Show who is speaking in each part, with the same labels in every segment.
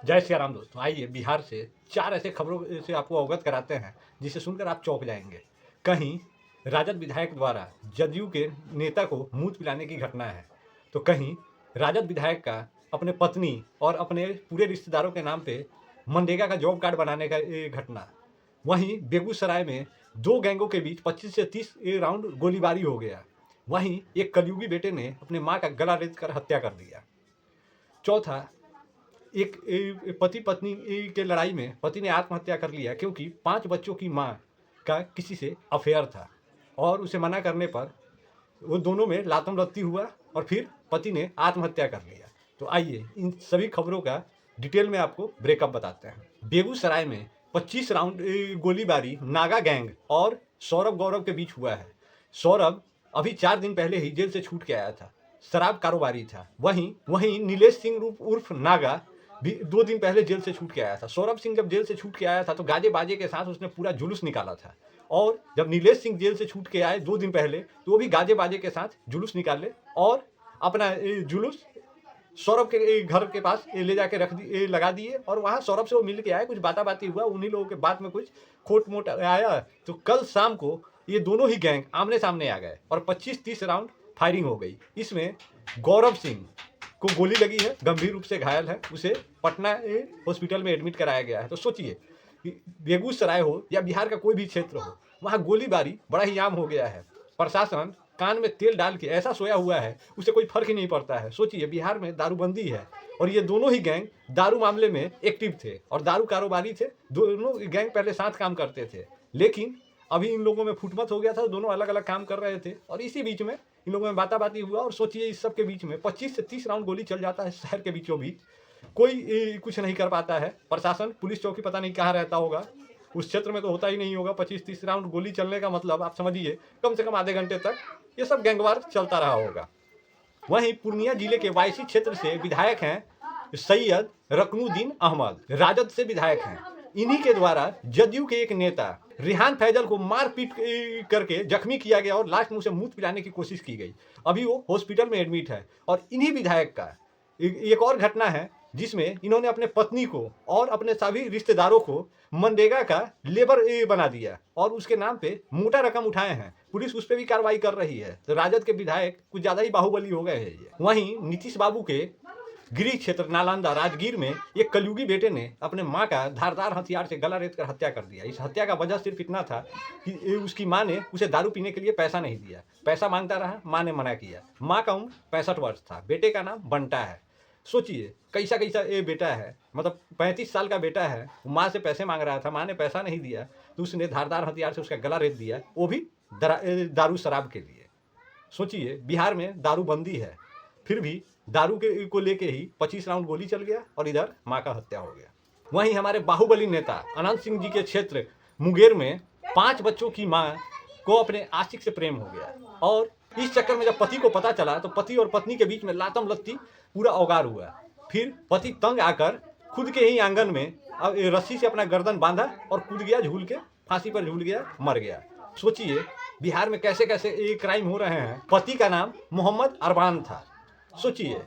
Speaker 1: जय सिया राम दोस्तों। आइए बिहार से 4 ऐसे खबरों से आपको अवगत कराते हैं जिसे सुनकर आप चौंक जाएंगे। कहीं राजद विधायक द्वारा जदयू के नेता को मूत पिलाने की घटना है, तो कहीं राजद विधायक का अपने पत्नी और अपने पूरे रिश्तेदारों के नाम पे मनरेगा का जॉब कार्ड बनाने का ये घटना। वहीं बेगूसराय में 2 गैंगों के बीच 25 से 30 राउंड गोलीबारी हो गया। वहीं एक कलयुगी बेटे ने अपने माँ का गला रेत कर हत्या कर दिया। चौथा, एक पति पत्नी के लड़ाई में पति ने आत्महत्या कर लिया क्योंकि 5 बच्चों की मां का किसी से अफेयर था और उसे मना करने पर वो दोनों में लातम लत्ती हुआ और फिर पति ने आत्महत्या कर लिया। तो आइए इन सभी खबरों का डिटेल में आपको ब्रेकअप बताते हैं। बेगूसराय में 25 राउंड गोलीबारी नागा गैंग और सौरभ गौरव के बीच हुआ है। सौरभ अभी 4 दिन पहले ही जेल से छूट के आया था, शराब कारोबारी था। वहीं नीलेश सिंह उर्फ नागा भी 2 दिन पहले जेल से छूट के आया था। सौरभ सिंह जब जेल से छूट के आया था तो गाजे बाजे के साथ उसने पूरा जुलूस निकाला था, और जब नीलेश सिंह जेल से छूट के आए 2 दिन पहले तो वो भी गाजे बाजे के साथ जुलूस निकाले और अपना जुलूस सौरभ के घर के पास ले जाके लगा दिए और वहाँ सौरभ से वो मिल के आए, कुछ बाती हुआ, उन्हीं लोगों के बात में कुछ खोट मोट आया। तो कल शाम को ये दोनों ही गैंग आमने सामने आ गए और 25-30 राउंड फायरिंग हो गई। इसमें गौरव सिंह को गोली लगी है, गंभीर रूप से घायल है, उसे पटना हॉस्पिटल में एडमिट कराया गया है। तो सोचिए, बेगूसराय हो या बिहार का कोई भी क्षेत्र हो, वहाँ गोलीबारी बड़ा ही आम हो गया है। प्रशासन कान में तेल डाल के ऐसा सोया हुआ है, उसे कोई फर्क ही नहीं पड़ता है। सोचिए, बिहार में दारूबंदी है और ये दोनों ही गैंग दारू मामले में एक्टिव थे और दारू कारोबारी थे। दोनों गैंग पहले साथ काम करते थे, लेकिन अभी इन लोगों में फुटमत हो गया था, दोनों अलग अलग काम कर रहे थे और इसी बीच में इन लोगों में बाताबाती हुआ। और सोचिए, इस सब के बीच में 25 से 30 राउंड गोली चल जाता है शहर के बीचों बीच, कोई कुछ नहीं कर पाता है। प्रशासन, पुलिस चौकी पता नहीं कहाँ रहता होगा, उस क्षेत्र में तो होता ही नहीं होगा। 25-30 राउंड गोली चलने का मतलब आप समझिए कम से कम आधे घंटे तक ये सब गैंगवार चलता रहा होगा। वहीं पूर्णिया जिले के वायसी क्षेत्र से विधायक हैं सैयद रकनुद्दीन अहमद, राजद से विधायक हैं। इन्हीं के द्वारा जदयू के एक नेता रिहान फैजल को मारपीट करके जख्मी किया गया और लास्ट में उसे मूत पिलाने की कोशिश की गई। अभी वो हॉस्पिटल में एडमिट है। और इन्हीं विधायक का एक और घटना है जिसमें इन्होंने अपने पत्नी को और अपने सभी रिश्तेदारों को मनरेगा का लेबर बना दिया और उसके नाम पे मोटा रकम उठाए हैं। पुलिस उस पर भी कार्रवाई कर रही है। तो राजद के विधायक कुछ ज्यादा ही बाहुबली हो गए हैं ये। वहीं नीतीश बाबू के गृह क्षेत्र नालंदा राजगीर में एक कलयुगी बेटे ने अपने मां का धारदार हथियार से गला रेत कर हत्या कर दिया। इस हत्या का वजह सिर्फ इतना था कि उसकी मां ने उसे दारू पीने के लिए पैसा नहीं दिया। पैसा मांगता रहा, मां ने मना किया। मां का उम्र 65 वर्ष था, बेटे का नाम बंटा है। सोचिए कैसा कैसा ये बेटा है, मतलब 35 साल का बेटा है, माँ से पैसे मांग रहा था, माँ ने पैसा नहीं दिया तो उसने धारदार हथियार से उसका गला रेत दिया, वो भी दारू शराब के लिए। सोचिए, बिहार में दारूबंदी है, फिर भी दारू के को लेके ही 25 राउंड गोली चल गया और इधर माँ का हत्या हो गया। वहीं हमारे बाहुबली नेता अनंत सिंह जी के क्षेत्र मुंगेर में 5 बच्चों की माँ को अपने आशिक से प्रेम हो गया और इस चक्कर में जब पति को पता चला तो पति और पत्नी के बीच में लातम लत्ती पूरा औगार हुआ। फिर पति तंग आकर खुद के ही आंगन में रस्सी से अपना गर्दन बांधा और कूद गया, झूल के फांसी पर झूल गया, मर गया। सोचिए, बिहार में कैसे कैसे ये क्राइम हो रहे हैं। पति का नाम मोहम्मद अरबान था। सोचिए,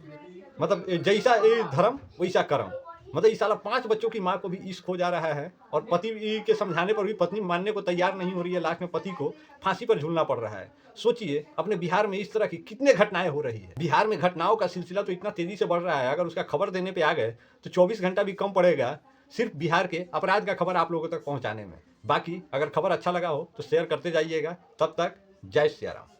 Speaker 1: मतलब जैसा ये धर्म वैसा कर्म। मतलब इस साला 5 बच्चों की माँ को भी इश्क हो जा रहा है और पति के समझाने पर भी पत्नी मानने को तैयार नहीं हो रही है। लास्ट में पति को फांसी पर झूलना पड़ रहा है। सोचिए, अपने बिहार में इस तरह की कितने घटनाएं हो रही है। बिहार में घटनाओं का सिलसिला तो इतना तेजी से बढ़ रहा है, अगर उसका खबर देने पे आ गए तो 24 घंटा भी कम पड़ेगा सिर्फ बिहार के अपराध का खबर आप लोगों तक पहुंचाने में। बाकी अगर खबर अच्छा लगा हो तो शेयर करते जाइएगा। तब तक जय सिया राम।